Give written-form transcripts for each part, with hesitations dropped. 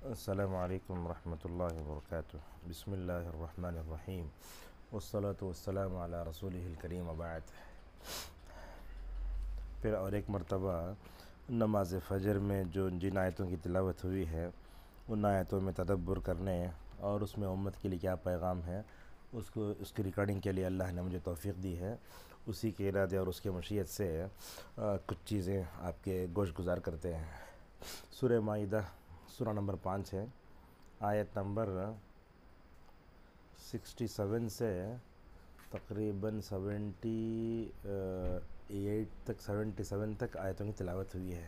السلام علیکم ورحمۃ اللہ وبرکاتہ۔ بسم اللہ الرحمن الرحیم والصلاة والسلام علی رسولہ الکریم وبعد۔ پھر اور ایک مرتبہ نماز فجر میں جو جن آیتوں کی تلاوت ہوئی ہے ان آیتوں میں تدبر کرنے اور اس میں امت کے لیے کیا پیغام ہے اس کی ریکارڈنگ کے لیے اللہ نے مجھے توفیق دی ہے۔ اسی کے ارادے اور اس کے مشیت سے کچھ چیزیں آپ کے گوش گزار کرتے ہیں۔ سورہ مائدہ سورہ نمبر 5 ہے، آیت نمبر 67 سے تقریباً 77 تک آیتوں کی تلاوت ہوئی ہے۔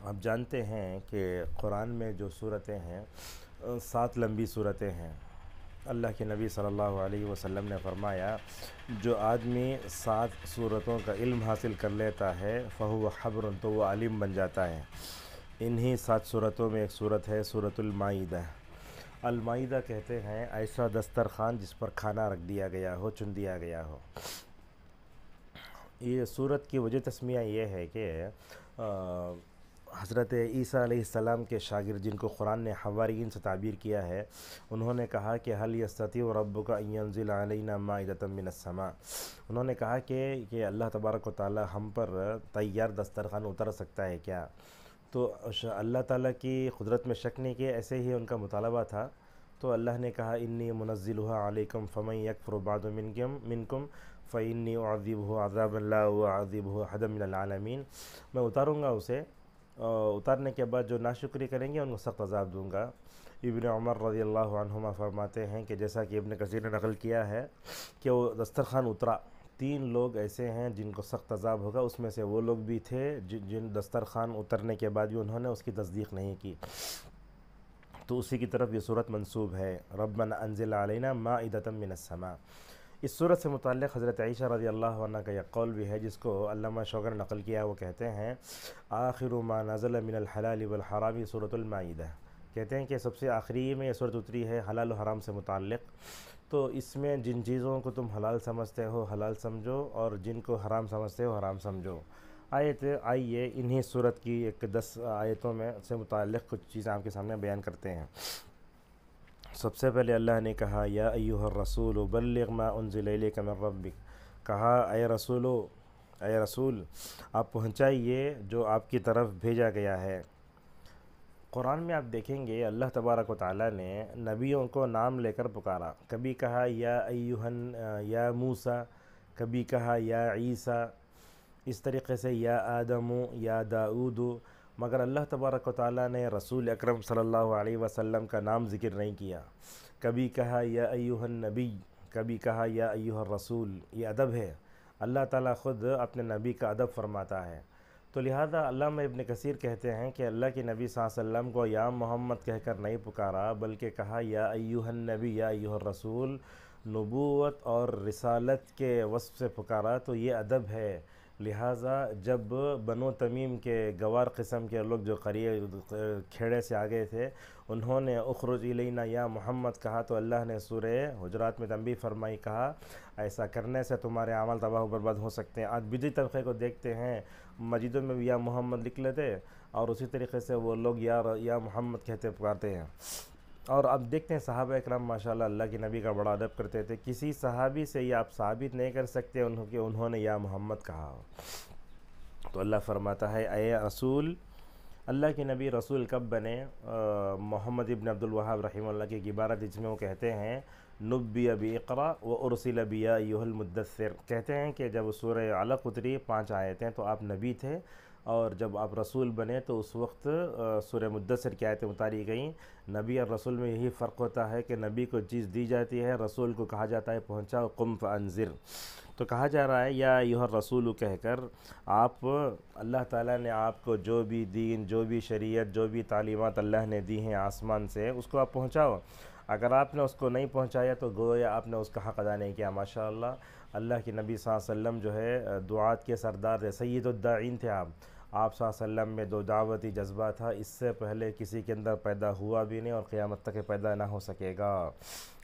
آپ جانتے ہیں کہ قرآن میں جو صورتیں ہیں 7 لمبی صورتیں ہیں۔ اللہ کے نبی صلی اللہ علیہ وسلم نے فرمایا جو آدمی 7 صورتوں کا علم حاصل کر لیتا ہے فہو حبر، تو وہ عالم بن جاتا ہے۔ انہی 7 صورتوں میں ایک صورت ہے سورۃ المائدہ۔ المائدہ کہتے ہیں ایسا دسترخوان جس پر کھانا رکھ دیا گیا ہو، چن دیا گیا ہو۔ یہ صورت کی وجہ تسمیہ یہ ہے کہ حضرت عیسیٰ علیہ السلام کے شاگرد جن کو قرآن نے حواریین سے تعبیر کیا ہے، انہوں نے کہا کہ هل يستطيع ربك ان ينزل علينا مائدة من السماء، انہوں نے کہا کہ اللہ تبارک و تعالی ہم پر تیار دسترخوان اتر سکتا ہے کیا؟ تو اللہ تعالیٰ کی قدرت میں شک نہیں کیا، ایسے ہی ان کا مطالبہ تھا۔ تو اللہ نے کہا انی منزلها علیکم فمن یکفر بعد منکم فانی اعذبہ عذابا لا اعذبہ احدا من العالمین، میں اتاروں گا اسے، اتارنے کے بعد جو ناشکری کریں گے ان کو سخت عذاب دوں گا۔ ابن عمر رضی اللہ عنہما فرماتے ہیں کہ جیسا کہ ابن کثیر نے نقل کیا ہے کہ وہ دسترخوان اترا، 3 لوگ ایسے ہیں جن کو سخت عذاب ہوگا، اس میں سے وہ لوگ بھی تھے جن دسترخوان اترنے کے بعد بھی انہوں نے اس کی تصدیق نہیں کی۔ تو اسی کی طرف یہ صورت منسوب ہے، ربنا انزل علینا مائدۃ من السماء۔ اس صورت سے متعلق حضرت عائشہ رضی اللہ عنہ کا یہ قول بھی ہے جس کو علامہ شوکانی نے نقل کیا۔ وہ کہتے ہیں آخر ما نزل من الحلال والحرام سورۃ المائدہ، کہتے ہیں کہ سب سے آخری میں یہ صورت اتری ہے حلال و حرام سے متعلق۔ تو اس میں جن چیزوں کو تم حلال سمجھتے ہو حلال سمجھو، اور جن کو حرام سمجھتے ہو حرام سمجھو۔ آئیے انہی صورت کی ایک 10 آیتوں میں سے متعلق کچھ چیزیں آپ کے سامنے بیان کرتے ہیں۔ سب سے پہلے اللہ نے کہا یا ایھا الرسول بلغ ما انزل الیک من ربک، کہا اے رسول آپ پہنچائیے جو آپ کی طرف بھیجا گیا ہے۔ قرآن میں آپ دیکھیں گے اللہ تبارک و تعالیٰ نے نبیوں کو نام لے کر پکارا، کبھی کہا یا موسیٰ، کبھی کہا یا عیسیٰ، اس طریقے سے یا آدم یا داؤد، مگر اللہ تبارک و تعالیٰ نے رسول اکرم صلی اللہ علیہ وسلم کا نام ذکر نہیں کیا۔ کبھی کہا یا ایھا النبی، کبھی کہا یا ایھا الرسول۔ یہ ادب ہے، اللہ تعالیٰ خود اپنے نبی کا ادب فرماتا ہے۔ تو لہذا علامہ ابن کثیر کہتے ہیں کہ اللہ کے نبی صلی اللہ علیہ وسلم کو یا محمد کہہ کر نہیں پکارا، بلکہ کہا یا ایھا النبی یا ایھا الرسول، نبوت اور رسالت کے وصف سے پکارا، تو یہ ادب ہے۔ لہٰذا جب بنو تمیم کے گوار قسم کے لوگ جو کھیڑے سے آگے تھے، انہوں نے اخرج الینا یا محمد کہا، تو اللہ نے سورہ حجرات میں تنبیہ فرمائی، کہا ایسا کرنے سے تمہارے اعمال تباہ و برباد ہو سکتے ہیں۔ آج بدعی طبقے کو دیکھتے ہیں، مسجدوں میں بھی یا محمد لکھ لیتے اور اسی طریقے سے وہ لوگ یا محمد کہتے پکارتے ہیں۔ اور اب دیکھتے ہیں صحابہ اکرام ماشاءاللہ اللہ کے نبی کا بڑا ادب کرتے تھے، کسی صحابی سے یہ آپ ثابت نہیں کر سکتے انہوں نے یا محمد کہا ہو۔ تو اللہ فرماتا ہے اے رسول، اللہ کے نبی رسول کب بنے؟ محمد ابن عبد الوہاب رحمہ اللہ کی ایک عبارت جس میں وہ کہتے ہیں نبی باقرا وارسل بیا ایھا المدثر، کہتے ہیں کہ جب سورہ علق اتری 5 آیتیں تو آپ نبی تھے، اور جب آپ رسول بنے تو اس وقت سورہ مدثر کی آیتیں اتاری گئیں۔ نبی اور رسول میں یہی فرق ہوتا ہے کہ نبی کو چیز دی جاتی ہے، رسول کو کہا جاتا ہے پہنچاؤ، قم فانذر۔ تو کہا جا رہا ہے یا ایھا الرسول کہہ کر آپ، اللہ تعالیٰ نے آپ کو جو بھی دین، جو بھی شریعت، جو بھی تعلیمات اللہ نے دی ہیں آسمان سے، اس کو آپ پہنچاؤ۔ اگر آپ نے اس کو نہیں پہنچایا تو گویا آپ نے اس کا حق ادا نہیں کیا۔ ماشاءاللہ اللہ کے نبی صلی اللہ علیہ وسلم جو ہے دعات کے سردار تھے، سید الداعین تھے آپ صلی اللہ علیہ وسلم میں دعوتی جذبہ تھا، اس سے پہلے کسی کے اندر پیدا ہوا بھی نہیں اور قیامت تک پیدا نہ ہو سکے گا۔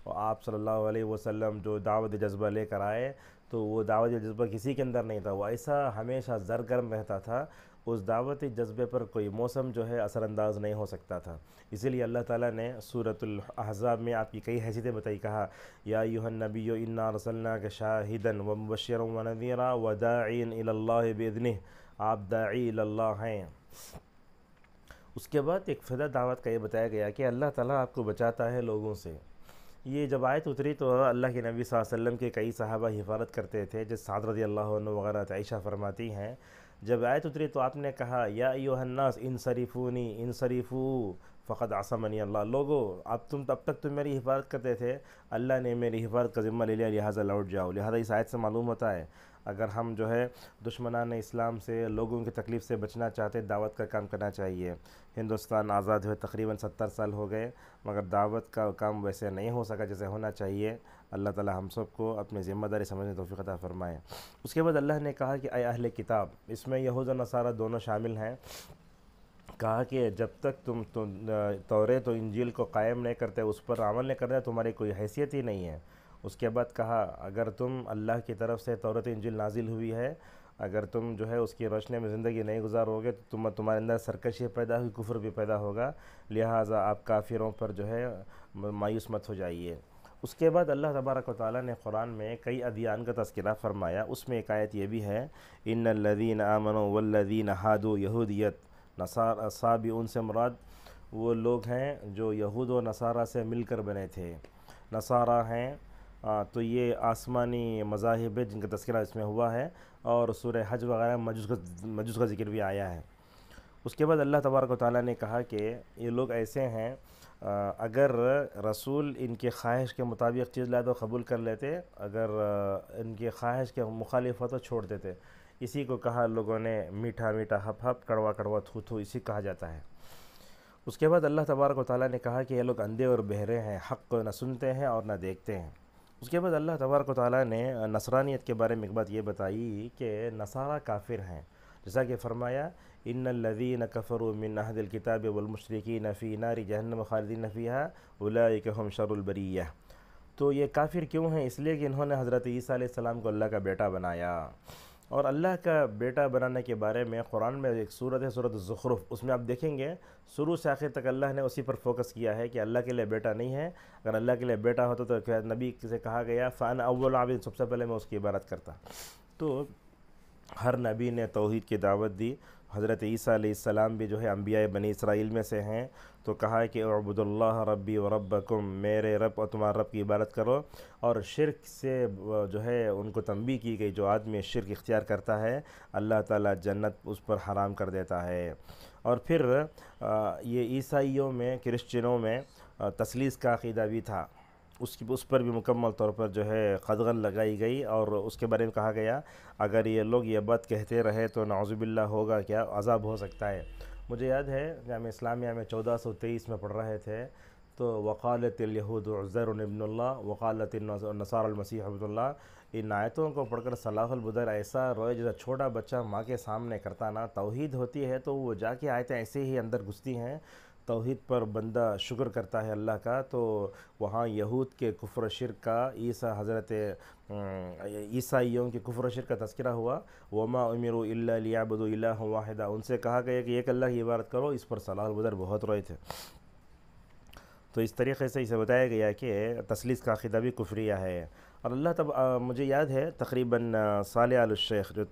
اور آپ صلی اللہ علیہ وسلم جو دعوتی جذبہ لے کر آئے تو وہ دعوتی جذبہ کسی کے اندر نہیں تھا، وہ ایسا ہمیشہ سرگرم رہتا تھا، اس دعوتی جذبے پر کوئی موسم جو ہے اثر انداز نہیں ہو سکتا تھا۔ اسی لیے اللہ تعالیٰ نے سورۃ الاحزاب میں آپ کی کئی حیثیتیں بتائی، کہا یا ایھا النبی انا ارسلناک شاہدا ومبشرا ونذیرا وداعیا الی اللہ باذنہ، آپ داعی الی اللہ ہیں۔ اس کے بعد ایک فدا دعوت کا یہ بتایا گیا کہ اللہ تعالیٰ آپ کو بچاتا ہے لوگوں سے۔ یہ جب آیت اتری تو اللہ کے نبی صلی اللہ علیہ وسلم کے کئی صحابہ حفاظت کرتے تھے، جس سعد رضی اللہ عنہ وغیرہ عائشہ فرماتی ہیں، جب آیت اتری تو آپ نے کہا یا ایھا الناس انصرفونی انصرفوا فقد عصمنی اللہ، لوگو اب تک تم میری حفاظت کرتے تھے، اللہ نے میری حفاظت کا ذمہ لے لیا، لہٰذا لوٹ جاؤ۔ لہٰذا اس آیت سے معلوم ہوتا ہے اگر ہم جو ہے دشمنان اسلام سے، لوگوں کی تکلیف سے بچنا چاہتے، دعوت کا کام کرنا چاہیے۔ ہندوستان آزاد ہوئے تقریباً 70 سال ہو گئے، مگر دعوت کا کام ویسے نہیں ہو سکا جیسے ہونا چاہیے۔ اللہ تعالی ہم سب کو اپنی ذمہ داری سمجھنے توفیق عطا فرمائے۔ اس کے بعد اللہ نے کہا کہ اے اہل کتاب، اس میں یہود و نصارہ دونوں شامل ہیں، کہا کہ جب تک تم توریت و انجیل کو قائم نہیں کرتے، اس پر عمل نہیں کرتے، تمہاری کوئی حیثیت ہی نہیں ہے۔ اس کے بعد کہا اگر تم اللہ کی طرف سے توریت و انجیل نازل ہوئی ہے، اگر تم جو ہے اس کی روشنی میں زندگی نہیں گزارو گے تو تمہارے اندر سرکشی پیدا ہوئی، کفر بھی پیدا ہوگا، لہٰذا آپ کافروں پر جو ہے مایوس مت ہو جائیے۔ اس کے بعد اللہ تبارک و تعالیٰ نے قرآن میں کئی ادیان کا تذکرہ فرمایا، اس میں ایک آیت یہ بھی ہے ان الذین آمنوا والذین ہادوا یہودیت نصارى صابئون سے مراد وہ لوگ ہیں جو یہود و نصارہ سے مل کر بنے تھے۔ نصارہ ہیں تو یہ آسمانی مذاہب ہے جن کا تذکرہ اس میں ہوا ہے، اور سورہ حج وغیرہ مجوس کا ذکر بھی آیا ہے۔ اس کے بعد اللہ تبارک و تعالیٰ نے کہا کہ یہ لوگ ایسے ہیں اگر رسول ان کی خواہش کے مطابق چیز لائے تو قبول کر لیتے، اگر ان کی خواہش کے مخالف ہو تو چھوڑ دیتے۔ اسی کو کہا لوگوں نے میٹھا میٹھا ہپ ہپ، کڑوا کڑوا تھو تھو، اسی کہا جاتا ہے۔ اس کے بعد اللہ تبارک و تعالیٰ نے کہا کہ یہ لوگ اندھے اور بہرے ہیں، حق کو نہ سنتے ہیں اور نہ دیکھتے ہیں۔ اس کے بعد اللہ تبارک و تعالیٰ نے نصرانیت کے بارے میں ایک بات یہ بتائی کہ نصارہ کافر ہیں، جیسا کہ فرمایا ان الذین کفروا من اہل الکتاب والمشرکین فی نار جہنم خالدین فیہا اولئک هم شر البریہ۔ تو یہ کافر کیوں ہیں؟ اس لیے کہ انہوں نے حضرت عیسیٰ علیہ السلام کو اللہ کا بیٹا بنایا، اور اللہ کا بیٹا بنانے کے بارے میں قرآن میں ایک سورت ہے سورت الزخرف، اس میں آپ دیکھیں گے شروع سے آخر تک اللہ نے اسی پر فوکس کیا ہے کہ اللہ کے لیے بیٹا نہیں ہے۔ اگر اللہ کے لیے بیٹا ہوتا تو نبی سے کہا گیا فَأَنَا أَوَّلُ عَابِدٍ، سب سے پہلے میں اس کی عبادت کرتا۔ تو ہر نبی نے توحید کی دعوت دی، حضرت عیسیٰ علیہ السلام بھی جو ہے انبیاء بنی اسرائیل میں سے ہیں، تو کہا ہے کہ اعبدوا اللہ ربی و ربکم، میرے رب اور تمہارے رب کی عبادت کرو، اور شرک سے جو ہے ان کو تنبیہ کی گئی، جو آدمی شرک اختیار کرتا ہے اللہ تعالیٰ جنت اس پر حرام کر دیتا ہے۔ اور پھر یہ عیسائیوں میں، کرسچنوں میں تثلیث کا عقیدہ بھی تھا، اس پر بھی مکمل طور پر جو ہے قدغن لگائی گئی، اور اس کے بارے میں کہا گیا اگر یہ لوگ یہ بات کہتے رہے تو نعوذ باللہ ہوگا کیا، عذاب ہو سکتا ہے۔ مجھے یاد ہے جامعہ اسلامیہ میں 1423 میں پڑھ رہے تھے، تو وقالت الیہود عزیر ابن اللہ وقالت النصارى المسیح ابن اللہ، ان آیتوں کو پڑھ کر صلاح البدر ایسا روئے جیسا چھوٹا بچہ ماں کے سامنے کرتا نا۔ توحید ہوتی ہے تو وہ جا کے آیتیں ایسے ہی اندر گھستی ہیں، توحید پر بندہ شکر کرتا ہے اللہ کا، تو وہاں یہود کے کفر و شرک کا، حضرت عیسائیوں کے کفر و شرک کا تذکرہ ہوا، وما امروا الا لیعبدوا الہا واحدا، ان سے کہا گیا کہ ایک اللہ کی عبادت کرو، اس پر صلاح البدر بہت روئے تھے۔ تو اس طریقے سے اسے بتایا گیا کہ تثلیث کا عقیدہ بھی کفریہ ہے۔ اور اللہ مجھے یاد ہے تقریباً صالح آل الشیخ جو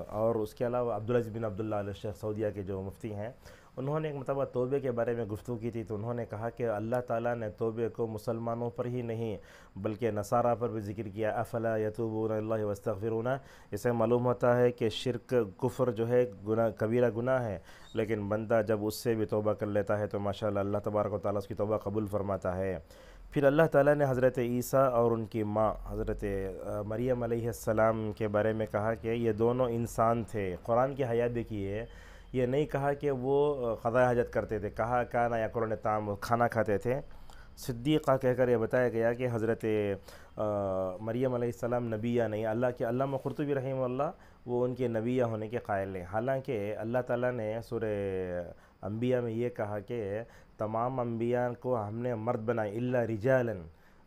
اور اس کے علاوہ عبدالعزیز بن عبداللہ آل الشیخ سعودیہ کے جو مفتی ہیں، انہوں نے ایک مرتبہ توبے کے بارے میں گفتگو کی تھی، تو انہوں نے کہا کہ اللہ تعالیٰ نے توبے کو مسلمانوں پر ہی نہیں بلکہ نصارہ پر بھی ذکر کیا، افلا یتوبون اللہ واستغفرون۔ اس سے معلوم ہوتا ہے کہ شرک کفر جو ہے گناہ، کبیرہ گناہ ہے، لیکن بندہ جب اس سے بھی توبہ کر لیتا ہے تو ماشاءاللہ اللہ تبارک و تعالیٰ اس کی توبہ قبول فرماتا ہے۔ پھر اللہ تعالیٰ نے حضرت عیسیٰ اور ان کی ماں حضرت مریم علیہ السلام کے بارے میں کہا کہ یہ دونوں انسان تھے۔ قرآن کی حیا دیکھیے، یہ نہیں کہا کہ وہ قضاء حاجت کرتے تھے، کہا کانا یاکلون الطعام، کھانا کھاتے تھے۔ صدیقہ کہہ کر یہ بتایا گیا کہ حضرت مریم علیہ السلام نبیہ نہیں، اللہ کے علامہ قرطبی رحمہ اللہ وہ ان کے نبیہ ہونے کے قائل ہیں، حالانکہ اللہ تعالیٰ نے سورہ انبیاء میں یہ کہا کہ تمام انبیاء کو ہم نے مرد بنائے الا رجالا،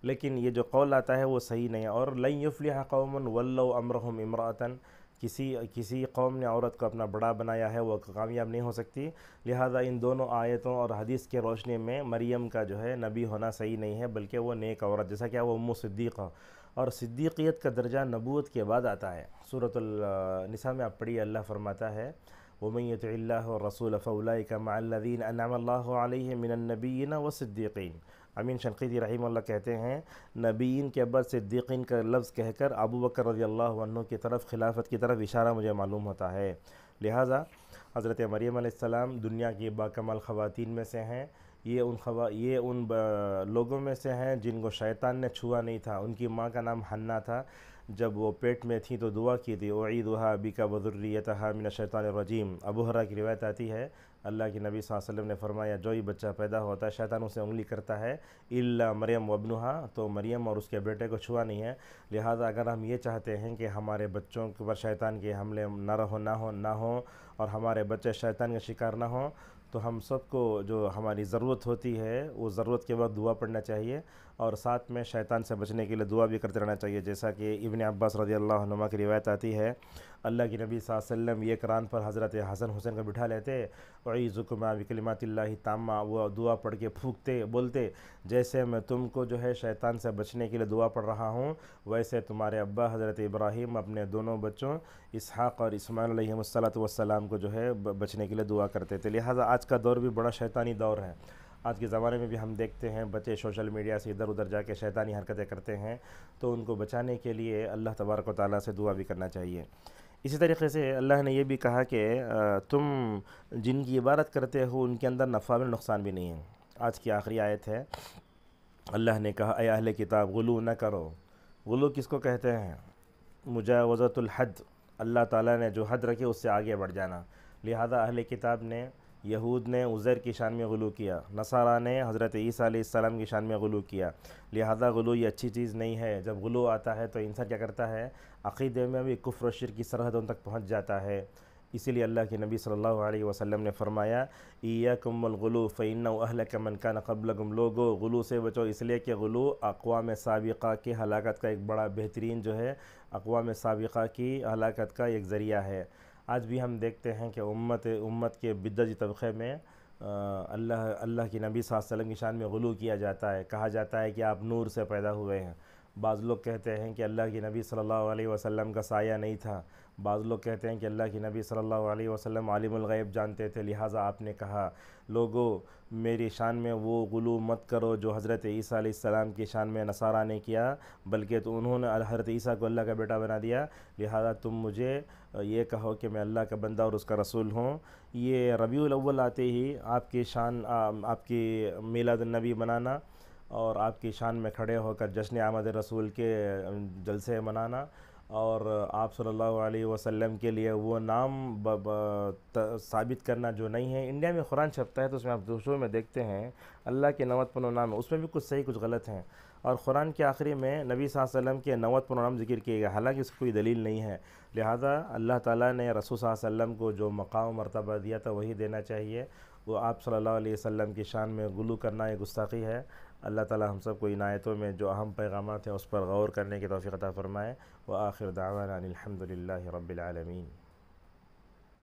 لیکن یہ جو قول آتا ہے وہ صحیح نہیں ہے۔ اور لن یفلح قوم ولوا امرهم امرأة، کسی قوم نے عورت کو اپنا بڑا بنایا ہے وہ کامیاب نہیں ہو سکتی، لہذا ان دونوں آیتوں اور حدیث کے روشنی میں مریم کا جو ہے نبی ہونا صحیح نہیں ہے، بلکہ وہ نیک عورت، جیسا کہ وہ ام صدیقہ، اور صدیقیت کا درجہ نبوت کے بعد آتا ہے۔ سورۃ النساء میں آپ پڑھیے، اللہ فرماتا ہے وَمَن يُطِعِ اللَّهَ وَالرَّسُولَ فَأُولَٰئِكَ مَعَ الَّذِينَ أَنْعَمَ اللَّهُ عَلَيْهِم مِّنَ النَّبِيِّينَ وَالصِّدِّيقِينَ۔ امین شنقیطی رحمہ اللہ کہتے ہیں نبیین کے بعد صدیقین کا لفظ کہہ کر ابو بکر رضی اللہ عنہ کی طرف، خلافت کی طرف اشارہ مجھے معلوم ہوتا ہے۔ لہٰذا حضرت مریم علیہ السلام دنیا کی باکمال خواتین میں سے ہیں، یہ ان لوگوں میں سے ہیں جن کو شیطان نے چھوا نہیں تھا۔ ان کی ماں کا نام حنا تھا، جب وہ پیٹ میں تھی تو دعا کی تھی اعیذھا بک وذریتھا من الشیطان الرجیم۔ ابو ہریرہ کی روایت آتی ہے اللہ کے نبی صلی اللہ علیہ وسلم نے فرمایا جو ہی بچہ پیدا ہوتا ہے شیطان اسے انگلی کرتا ہے الا مریم وابنھا، تو مریم اور اس کے بیٹے کو چھوا نہیں ہے۔ لہٰذا اگر ہم یہ چاہتے ہیں کہ ہمارے بچوں کے اوپر شیطان کے حملے نہ ہوں اور ہمارے بچے شیطان کا شکار نہ ہوں، تو ہم سب کو جو ہماری ضرورت ہوتی ہے وہ ضرورت کے وقت دعا پڑھنا چاہیے، اور ساتھ میں شیطان سے بچنے کے لیے دعا بھی کرتے رہنا چاہیے، جیسا کہ ابن عباس رضی اللہ عنہما کی روایت آتی ہے اللہ کے نبی صلی اللہ علیہ وسلم یہ قرآن پر حضرت حسن حسین کو بٹھا لیتے، اعیذکما بکلمات اللہ التامہ، وہ دعا پڑھ کے پھونکتے بولتے جیسے میں تم کو جو ہے شیطان سے بچنے کے لیے دعا پڑھ رہا ہوں، ویسے تمہارے ابا حضرت ابراہیم اپنے دونوں بچوں اسحاق اور اسماعیل علیہ السلام کو جو ہے بچنے کے لیے دعا کرتے تھے۔ لہٰذا آج کا دور بھی بڑا شیطانی دور ہے۔ آج کے زمانے میں بھی ہم دیکھتے ہیں بچے سوشل میڈیا سے ادھر ادھر جا کے شیطانی حرکتیں کرتے ہیں، تو ان کو بچانے کے لیے اللہ تبارک و تعالیٰ سے دعا بھی کرنا چاہیے۔ اسی طریقے سے اللہ نے یہ بھی کہا کہ تم جن کی عبادت کرتے ہو ان کے اندر نفع و نقصان بھی نہیں ہے۔ آج کی آخری آیت ہے، اللہ نے کہا اے اہل کتاب غلو نہ کرو۔ غلو کس کو کہتے ہیں؟ مجاوزۃ الحد، اللہ تعالیٰ نے جو حد رکھی اس سے آگے بڑھ جانا۔ لہذا اہل کتاب نے، یہود نے عزیر کی شان میں غلو کیا، نصارہ نے حضرت عیسیٰ علیہ السلام کی شان میں غلو کیا۔ لہذا غلو یہ اچھی چیز نہیں ہے۔ جب غلو آتا ہے تو انسان کیا کرتا ہے؟ عقیدے میں بھی کفر و شرک کی سرحدوں تک پہنچ جاتا ہے۔ اسی لیے اللہ کے نبی صلی اللہ علیہ وسلم نے فرمایا ایاکم والغلو فإنہ اہلک من کان قبلکم، لوگو غلو سے بچو، اس لیے کہ غلو اقوام سابقہ کی ہلاکت کا ایک بڑا بہترین جو ہے اقوام سابقہ کی ہلاکت کا ایک ذریعہ ہے۔ آج بھی ہم دیکھتے ہیں کہ امت کے بدعتی طبقے میں اللہ کی نبی صلی اللہ علیہ وسلم کی شان میں غلو کیا جاتا ہے، کہا جاتا ہے کہ آپ نور سے پیدا ہوئے ہیں۔ بعض لوگ کہتے ہیں کہ اللہ کے نبی صلی اللہ علیہ وسلم کا سایہ نہیں تھا، بعض لوگ کہتے ہیں کہ اللہ کے نبی صلی اللہ علیہ وسلم عالم الغیب جانتے تھے، لہٰذا آپ نے کہا لوگو میری شان میں وہ غلو مت کرو جو حضرت عیسیٰ علیہ السلام کی شان میں نصارہ نے کیا، بلکہ تو انہوں نے حضرت عیسیٰ کو اللہ کا بیٹا بنا دیا، لہٰذا تم مجھے یہ کہو کہ میں اللہ کا بندہ اور اس کا رسول ہوں۔ یہ ربیع الاول آتے ہی آپ کی شان، آپ کی میلاد النبی منانا اور آپ کی شان میں کھڑے ہو کر جشن آمد رسول کے جلسے منانا، اور آپ صلی اللہ علیہ وسلم کے لیے وہ نام ثابت کرنا جو نہیں ہے۔ انڈیا میں قرآن چھپتا ہے تو اس میں آپ دوسروں میں دیکھتے ہیں اللہ کے 90 نام ہے، اس میں بھی کچھ صحیح کچھ غلط ہیں، اور قرآن کے آخری میں نبی صلی اللہ علیہ وسلم کے 90 نام ذکر کیے گئے، حالانکہ اس کی کوئی دلیل نہیں ہے۔ لہذا اللہ تعالیٰ نے رسول صلی اللہ علیہ وسلم کو جو مقام و مرتبہ دیا تھا وہی دینا چاہیے۔ وہ آپ صلی اللہ علیہ وسلم کی شان میں غلو کرنا ایک گستاخی ہے۔ اللہ تعالیٰ ہم سب کو ان آیتوں میں جو اہم پیغامات ہیں اس پر غور کرنے کی توفیق عطا فرمائے۔ وآخر دعوانا ان الحمد للہ رب العالمین۔